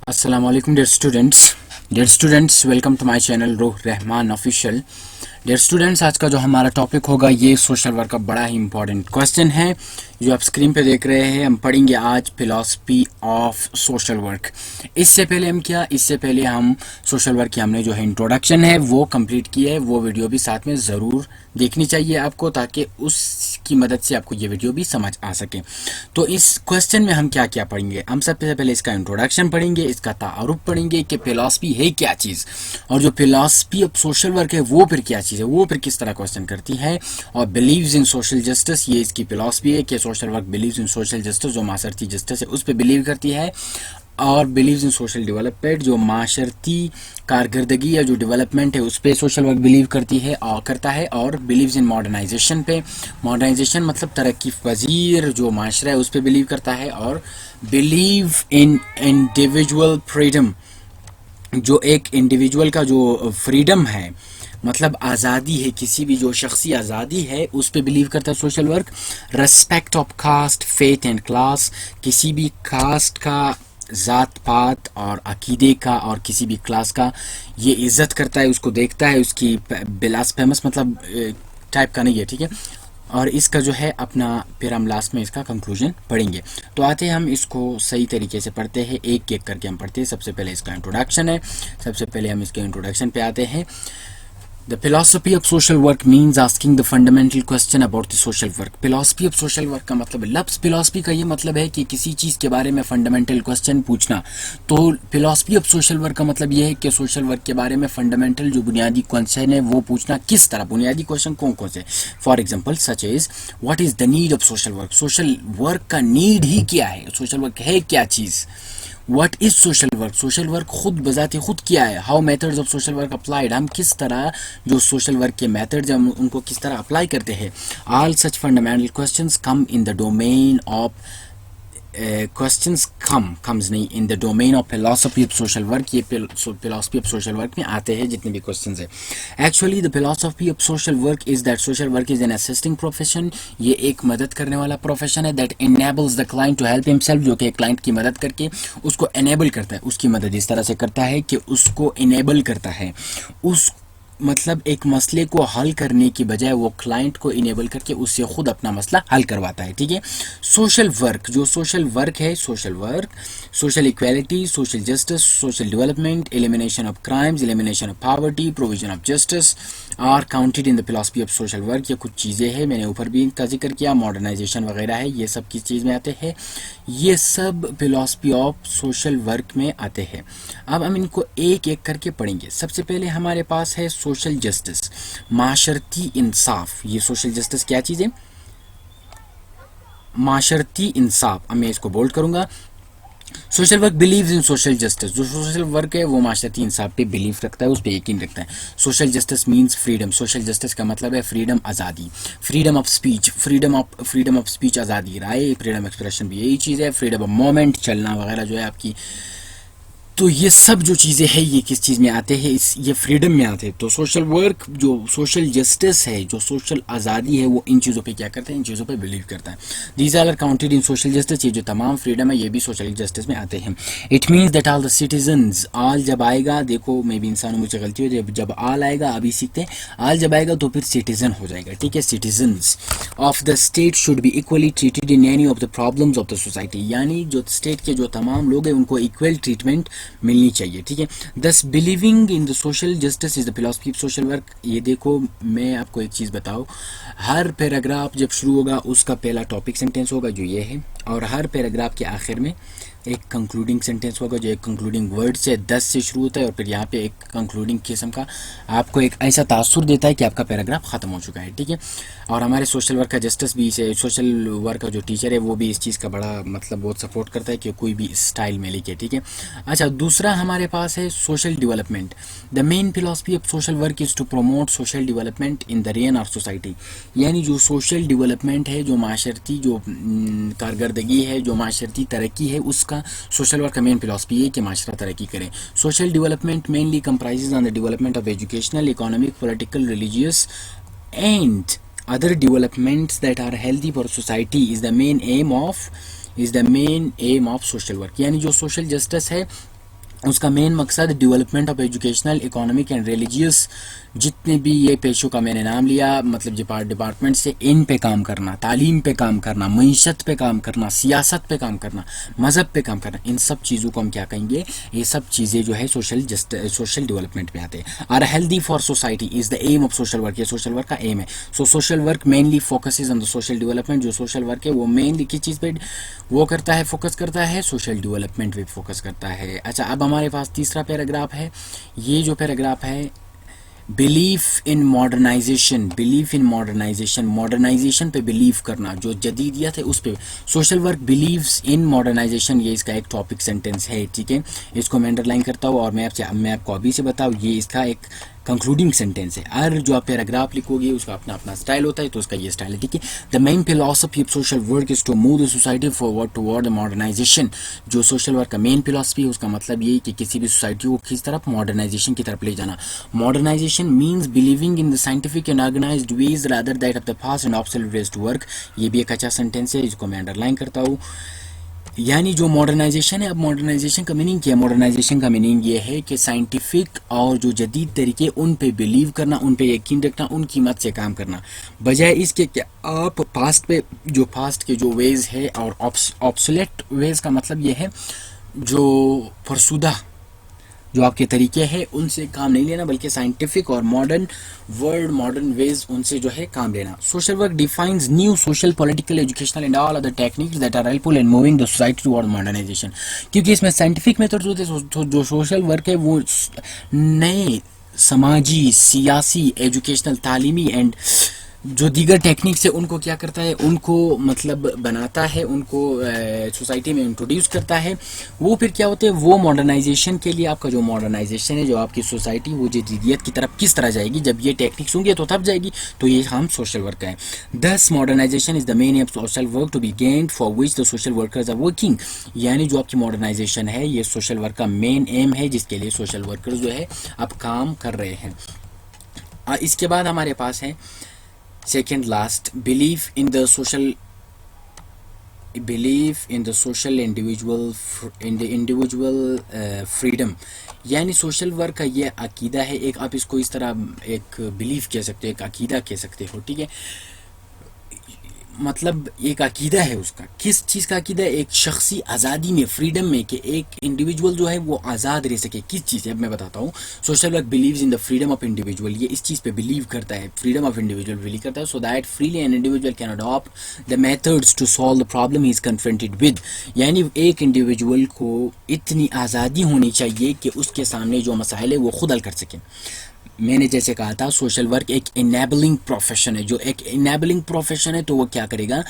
अस्सलाम वालेकुम dear students welcome to my channel Rooh Rahman official. Dear students, आज का जो हमारा टॉपिक होगा ये सोशल वर्क का बड़ा ही इंपॉर्टेंट क्वेश्चन है जो आप स्क्रीन पे देख रहे हैं। हम पढ़ेंगे आज फिलॉसफी ऑफ सोशल वर्क। इससे पहले हम सोशल वर्क की हमने जो है इंट्रोडक्शन है वो कंप्लीट की है, वो वीडियो भी साथ में ज़रूर देखनी चाहिए आपको, ताकि उसकी मदद से आपको ये वीडियो भी समझ आ सके। तो इस क्वेश्चन में हम क्या क्या पढ़ेंगे, हम सबसे पहले इसका इंट्रोडक्शन पढ़ेंगे, इसका तारुफ पढ़ेंगे कि फिलॉसफी है क्या चीज़, और जो फिलॉसफी ऑफ सोशल वर्क है वो फिर क्या चीज़ है, वो फिर किस तरह क्वेश्चन करती है। और बिलीव्स इन सोशल जस्टिस, ये इसकी फिलॉसफी है कि सोशल वर्क बिलीव्स इन सोशल जस्टिस, जो माशरती जस्टिस है उस पर बिलीव करती है। और बिलीव्स इन सोशल डेवलपमेंट, जो माशरती कारकर्दगी या जो डेवलपमेंट है उस पर सोशल वर्क बिलीव करती है और करता है। और बिलीव्स इन मॉडर्नाइजेशन पे, मॉडर्नाइजेशन मतलब तरक्की पजीर जो माशरा है उस पर बिलीव करता है। और बिलीव इन इंडिविजुअल फ्रीडम, जो एक इंडिविजुअल का जो फ्रीडम है मतलब आज़ादी है, किसी भी जो शख्सी आज़ादी है उस पर बिलीव करता है social work. Respect of caste, faith and class, किसी भी कास्ट का, ज़ात पात और अकीदे का और किसी भी क्लास का ये इज़्ज़त करता है, उसको देखता है, उसकी ब्लास्फेमस मतलब टाइप का नहीं है, ठीक है। और इसका जो है अपना फिर हम लास्ट में इसका कंक्लूजन पढ़ेंगे। तो आते हैं हम इसको सही तरीके से पढ़ते हैं, एक एक करके हम पढ़ते हैं। सबसे पहले इसका इंट्रोडक्शन है, सबसे पहले हम इसके इंट्रोडक्शन पे आते हैं। The philosophy of social work means asking the fundamental question about the social work. Philosophy of social work का मतलब, लफ्ज़ philosophy का ये मतलब है कि किसी चीज़ के बारे में फंडामेंटल क्वेश्चन पूछना। तो philosophy of social work का मतलब ये है कि सोशल वर्क के बारे में फंडामेंटल जो बुनियादी क्वेश्चन है वो पूछना। किस तरह बुनियादी क्वेश्चन कौन कौन से? For example such is what is the need of social work, social work का नीड ही क्या है, सोशल वर्क है क्या चीज़। What is social work, social work खुद बजाते खुद क्या है। How methods of social work applied, हम किस तरह जो सोशल वर्क के मेथड्स हम उनको किस तरह अप्लाई करते हैं। All such fundamental questions come in the domain of questions comes नहीं, in the domain of philosophy of social work, ये फिलॉसफी ऑफ सोशल वर्क में आते हैं जितने भी क्वेश्चंस है। Actually the philosophy of social work is that social work is an assisting profession, ये एक मदद करने वाला प्रोफेशन है। That enables the client to help himself, जो कि क्लाइंट की मदद करके उसको एनेबल करता है, उसकी मदद इस तरह से करता है कि उसको इनेबल करता है, उस मतलब एक मसले को हल करने की बजाय वो क्लाइंट को इनेबल करके उससे खुद अपना मसला हल करवाता है, ठीक है। सोशल वर्क, जो सोशल वर्क है, social work social equality, social justice, social development, elimination of crimes, elimination of poverty, provision of justice are counted in the philosophy of social work. ये कुछ चीज़ें हैं, मैंने ऊपर भी इनका जिक्र किया, मॉडर्नाइजेशन वगैरह है, ये सब किस चीज़ में आते हैं, ये सब फिलॉसफी ऑफ सोशल वर्क में आते हैं। अब हम इनको एक एक करके पढ़ेंगे। सबसे पहले हमारे पास है सोशल जस्टिस, माशरती इंसाफ। ये सोशल जस्टिस क्या चीज़ है? माशरती इंसाफ। अब मैं इसको बोल्ड करूंगा। सोशल वर्क बिलीव्स इन सोशल जस्टिस, जो सोशल वर्क है वो माशरती इंसाफ पे बिलीव रखता है, उस पर यकीन रखता है। Social justice means freedom, social justice का मतलब है फ्रीडम, आज़ादी। Freedom of speech, freedom of speech आज़ादी राय, फ्रीडम एक्सप्रेशन भी यही चीज़ है। फ्रीडम ऑफ मूवमेंट, चलना वगैरह जो है आपकी। तो ये सब जो चीज़ें हैं ये किस चीज़ में आते हैं, इस ये फ्रीडम में आते हैं। तो सोशल वर्क जो सोशल जस्टिस है, जो सोशल आज़ादी है, वो इन चीज़ों पे क्या करता है, इन चीज़ों पे बिलीव करता है। These are counted in social justice, ये जो तमाम फ्रीडम है ये भी सोशल जस्टिस में आते हैं। It means that all the citizens, all जब आएगा, देखो मैं भी इंसान हूँ, मुझे गलती हो जाए, जब आल आएगा अभी सीखते हैं, आल जब आएगा तो फिर सिटीजन हो जाएगा, ठीक है। Citizens of the state should be equally treated in any of the problems of the society, यानी जो स्टेट के जो तमाम लोग हैं उनको इक्वल ट्रीटमेंट मिलनी चाहिए, ठीक है। दस believing in the social justice is the philosophy of social work. ये देखो मैं आपको एक चीज़ बताऊँ, हर पैराग्राफ जब शुरू होगा उसका पहला टॉपिक सेंटेंस होगा जो ये है, और हर पैराग्राफ के आखिर में एक कंक्लूडिंग सेंटेंस होगा जो एक कंक्लूडिंग वर्ड से 10 से शुरू होता है, और फिर यहाँ पे एक कंक्लूडिंग किस्म का आपको एक ऐसा तासुर देता है कि आपका पैराग्राफ ख़त्म हो चुका है, ठीक है। और हमारे सोशल वर्क का जस्टिस भी इसे, सोशल वर्क का जो टीचर है वो भी इस चीज़ का बड़ा मतलब बहुत सपोर्ट करता है कि कोई भी स्टाइल में लिखे, ठीक है। अच्छा, दूसरा हमारे पास है social development. The main philosophy of social work is to promote social development in the reign of society, यानी जो सोशल डेवलपमेंट है, जो माशरती जो कारकर्दगी है, जो माशरती तरक्की है, उसका सोशल वर्क का मेन फिलॉसफी है कि माशरा तरक्की करें। Social development mainly comprises on the development of educational, economic, political, religious and other developments that are healthy for society is the main aim of social work। यानी जो social justice है उसका main मकसद development of educational, economic and religious, जितने भी ये पेशों का मैंने नाम लिया, मतलब डिपार्टमेंट से, इन पे काम करना, तालीम पे काम करना, मईशत पे काम करना, सियासत पे काम करना, मज़हब पे काम करना, इन सब चीज़ों को हम क्या कहेंगे, ये सब चीज़ें जो है सोशल डेवलपमेंट में आते हैं। और healthy for society is the aim of social work, ये सोशल वर्क का एम है। So social work mainly focuses on the social development, जो सोशल वर्क है वो मेनली किस चीज़ पे वो करता है, फोकस करता है, सोशल डेवलपमेंट पे फोकस करता है। अच्छा, अब हमारे पास तीसरा पैराग्राफ है। ये जो पैराग्राफ है, belief in modernization, belief in modernization, modernization पे बिलीव करना, जो जदीदियत है उस पे। Social work believes in modernization, ये इसका एक टॉपिक सेंटेंस है, ठीक है। इसको मैं अंडरलाइन करता हूँ और मैं आपको अभी से बताऊँ, ये इसका एक कंक्लूडिंग सेंटेंस है। और जो आप पैराग्राफ लिखोगे उसका अपना अपना स्टाइल होता है, तो उसका ये स्टाइल है, ठीक है। The main philosophy of social work is to move the society forward toward the modernization. जो सोशल वर्क का मेन फिलोसफी है उसका मतलब ये कि किसी भी सोसाइटी को किस तरफ, मॉडर्नाइजेशन की तरफ ले जाना। Modernisation means believing in the scientific and organised ways rather that of the past and obsolete ways to work. ये भी एक अच्छा सेंटेंस है, इसको मैं अंडरलाइन करता हूँ। यानी जो मॉडर्नाइजेशन है, अब मॉडर्नाइजेशन का मीनिंग क्या है? मॉडर्नाइजेशन का मीनिंग ये है कि साइंटिफिक और जो जदीद तरीके, उन पे बिलीव करना, उन पे यकीन रखना, उनकी मत से काम करना, बजाय इसके कि आप पास्ट पे, जो पास्ट के जो वेज है, और ऑब्सोलेट वेज का मतलब ये है जो फरसुदा जो आपके तरीके हैं उनसे काम नहीं लेना, बल्कि साइंटिफिक और मॉडर्न वर्ल्ड, मॉडर्न वेज, उनसे जो है काम लेना। Social work defines new social, political, educational and all other techniques that are helpful in moving the society toward modernisation. क्योंकि इसमें साइंटिफिक मेथड जो सोशल वर्क है वो नए समाजी, सियासी, एजुकेशनल, तालीमी एंड जो दीगर टेक्निक्स है उनको क्या करता है, उनको मतलब बनाता है, उनको सोसाइटी में इंट्रोड्यूस करता है। वो फिर क्या होते हैं, वो मॉडर्नाइजेशन के लिए, आपका जो मॉडर्नाइजेशन है, जो आपकी सोसाइटी वो जदीदियत की तरफ किस तरह जाएगी, जब ये टेक्निक्स होंगे तो तब जाएगी। तो ये हम सोशल वर्क का है। Thus modernisation is the main aim of social work to be gained for which the social workers are working. यानी जो आपकी मॉडर्नाइजेशन है ये सोशल वर्क का मेन एम है, जिसके लिए सोशल वर्कर्स जो है अब काम कर रहे हैं। इसके बाद हमारे पास है second last, belief in the social individual freedom। यानी सोशल वर्क का ये अकीदा है, एक आप इसको इस तरह एक बिलीफ कह सकते हो, एक अकीदा कह सकते हो, ठीक है। मतलब एक अकीदा है उसका, किस चीज़ का अकीदा है, एक शख्सी आज़ादी में, फ्रीडम में, कि एक इंडिविजुअल जो है वो आज़ाद रह सके। किस चीज़ है, अब मैं बताता हूँ। Social work believes in the freedom of individual, ये इस चीज़ पे बिलीव करता है, फ्रीडम ऑफ इंडिविजुअल बिलीव करता है, so that freely an individual can adopt the methods to solve the problem he is confronted with. यानी एक इंडिविजुअल को इतनी आज़ादी होनी चाहिए कि उसके सामने जो मसाइल है वो खुद हल कर सके। मैंने जैसे कहा था, सोशल वर्क एक इनेबलिंग प्रोफेशन है। जो एक इनेबलिंग प्रोफेशन है तो वो क्या करेगा,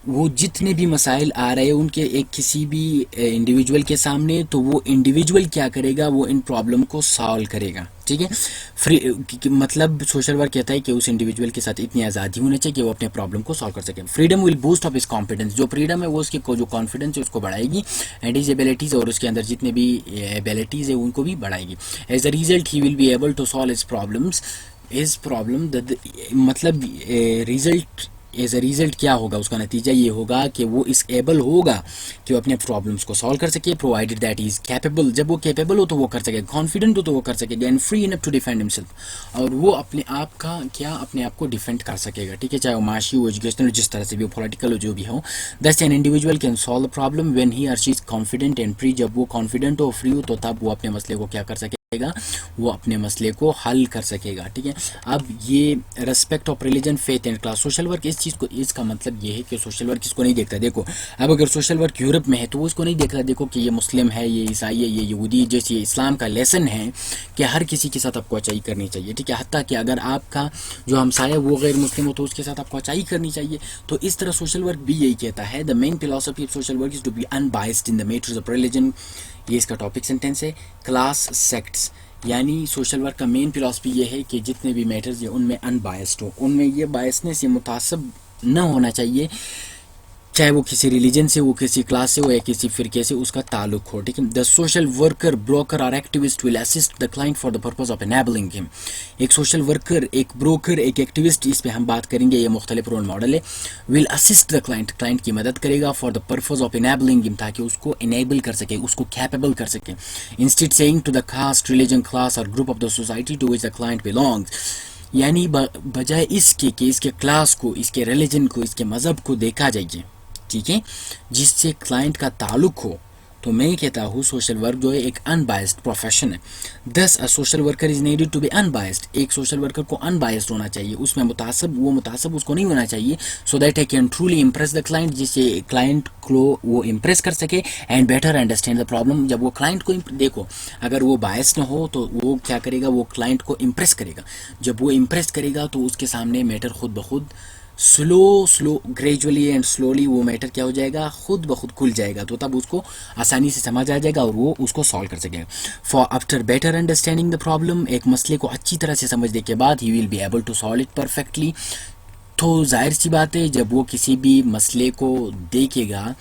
वो जितने भी मसाइल आ रहे हैं उनके एक किसी भी इंडिविजुअल के सामने, तो वो इंडिविजुअल क्या करेगा, वो इन प्रॉब्लम को सॉल्व करेगा, ठीक है। मतलब सोशल वर्क कहता है कि उस इंडिविजुअल के साथ इतनी आज़ादी होनी चाहिए कि वो अपने प्रॉब्लम को सॉल्व कर सके। Freedom will boost of his confidence, जो फ्रीडम है वो उसकी जो कॉन्फिडेंस है उसको बढ़ाएगी, एंड हिज एबिलिटीज़, और उसके अंदर जितने भी एबिलिटीज़ है उनको भी बढ़ाएगी। As a result he will be able to solve his problem, मतलब रिजल्ट, एज अ रिजल्ट क्या होगा, उसका नतीजा ये होगा कि वो इस एबल होगा कि वो अपने प्रॉब्लम्स को सॉल्व कर सके, प्रोवाइडेड दैट इज कैपेबल, जब वो कैपेबल हो तो वो कर सकेगा, कॉन्फिडेंट हो तो वो कर सकेगा, and free enough to defend himself, और वो अपने आप का क्या, अपने आप को डिफेंड कर सकेगा, ठीक है। चाहे वो माशी हो, एजुकेशनल, जिस तरह से भी हो, पॉलिटिकल हो, जो भी हो। Thus an individual can solve the problem when he or she is confident and free, जब वो कॉन्फिडेंट हो, फ्री हो, तो तब वो अपने मसले को क्या कर सके, वो अपने मसले को हल कर सकेगा, ठीक है। अब ये respect of religion, faith and class, social work इस चीज़ को, इसका मतलब ये है कि सोशल वर्क इसको नहीं देखता। देखो, अब अगर सोशल वर्क यूरोप में है तो वो इसको नहीं देखता, देखो कि ये मुस्लिम है, ये ईसाई है, ये यहूदी, जैसे इस्लाम का लेसन है कि हर किसी के साथ आपको अच्छाई करनी चाहिए, ठीक है। हत्ता कि अगर आपका जो हमसाया वो गैर मुस्लिम हो तो उसके साथ आपको अच्छाई करनी चाहिए। तो इस तरह सोशल वर्क भी यही कहता है। The main philosophy of social work is to be unbiased in the matters of religion, ये इसका टॉपिक सेंटेंस है। क्लास, सेक्ट्स, यानी सोशल वर्क का मेन फिलॉसफी ये है कि जितने भी मैटर्स हैं उनमें अनबायस्ड हो, उनमें ये बायसनेस, ये मुतासब न होना चाहिए चाहे वो किसी रिलीजन से, वो किसी क्लास से हो या किसी फिरके से उसका ताल्लुक हो, ठीक है। द सोशल वर्कर, ब्रोकर और activist will assist the client for the purpose of enabling him. एक सोशल वर्कर, एक ब्रोकर, एक एक्टिविस्ट, इस पे हम बात करेंगे, ये मुख्तलिफ रोल मॉडल है। Will assist the client, client की मदद करेगा for the purpose of enabling him, ताकि उसको इनेबल कर सके, उसको कैपेबल कर सके। Instead saying to the caste, religion, class और group of the society to which the client belongs, यानी बजाय इसके कि इसके क्लास को, इसके रिलीजन को, इसके मज़हब को देखा जाइए, ठीक है, जिससे क्लाइंट का ताल्लुक हो, तो मैं कहता हूँ सोशल वर्क जो है एक अनबायस्ड प्रोफेशन है। Thus a social worker is needed to be unbiased, एक सोशल वर्कर को अनबायस्ड होना चाहिए, उसमें मुतासब उसको नहीं होना चाहिए, so that I can truly impress the client, जिससे क्लाइंट को वो इम्प्रेस कर सके and better understand the problem. जब वो क्लाइंट को देखो, अगर वो बायस ना हो तो वो क्या करेगा, वो क्लाइंट को इम्प्रेस करेगा। जब वो इम्प्रेस करेगा तो उसके सामने मैटर खुद ब खुद स्लो ग्रेजुअली एंड स्लोली वो मैटर क्या हो जाएगा, खुद ब खुद खुल जाएगा, तो तब उसको आसानी से समझ आ जाएगा और वो उसको सॉल्व कर सकेगा। For after better understanding the problem, एक मसले को अच्छी तरह से समझने के बाद he will be able to solve it perfectly. तो जाहिर सी बात है, जब वो किसी भी मसले को देखेगा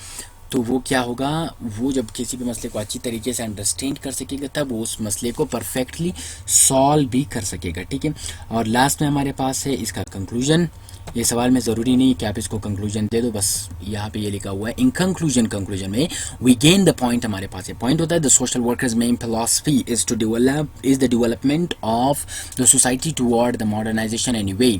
तो वो क्या होगा, वो जब किसी भी मसले को अच्छी तरीके से अंडरस्टैंड कर सकेगा तब वो उस मसले को परफेक्टली सॉल्व भी कर सकेगा, ठीक है। और लास्ट में हमारे पास है इसका कंक्लूजन। ये सवाल में ज़रूरी नहीं कि आप इसको कंक्लूजन दे दो, बस यहाँ पे ये लिखा हुआ है इन कंक्लूजन में वी गेन द पॉइंट, हमारे पास ये पॉइंट होता है the social workers main philosophy is the development of the society toward the modernisation anyway,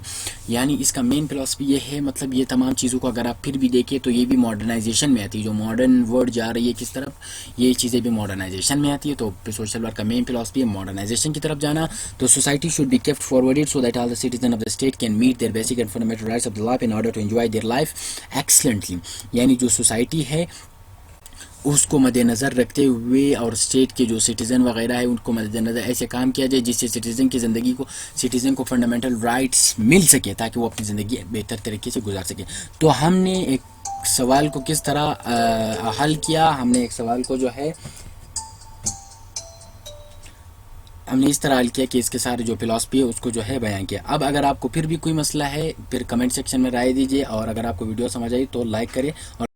यानी इसका मेन फिलॉसफी ये है, मतलब ये तमाम चीज़ों को अगर आप फिर भी देखें तो ये भी मॉडर्नाइजेशन में आती है, जो मॉडर्न वर्ड जा रही है किस तरफ, ये चीज़ें भी मॉडर्नाइजेशन में आती है। तो सोशल वर्क का मेन फिलॉसफी है मॉडर्नाइजेशन की तरफ जाना। तो society should be kept forwarded so that all the citizen of the state can meet their basic and fundamental rights of the life in order to enjoy their life excellently, यानी जो society है उसको मद्देनज़र रखते हुए और state के जो सिटीज़न वगैरह है उनको मद्देनज़र ऐसे काम किया जाए जिससे सिटीज़न की ज़िंदगी को, सिटीज़न को फंडामेंटल राइट्स मिल सके ताकि वो अपनी ज़िंदगी बेहतर तरीके से गुजार सके। तो हमने एक सवाल को किस तरह हल किया, हमने एक सवाल को जो है हमने इस तरह हल किया कि इसके सारे जो फिलॉसफी है उसको जो है बयान किया। अब अगर आपको फिर भी कोई मसला है फिर कमेंट सेक्शन में राय दीजिए, और अगर आपको वीडियो समझ आई तो लाइक करें और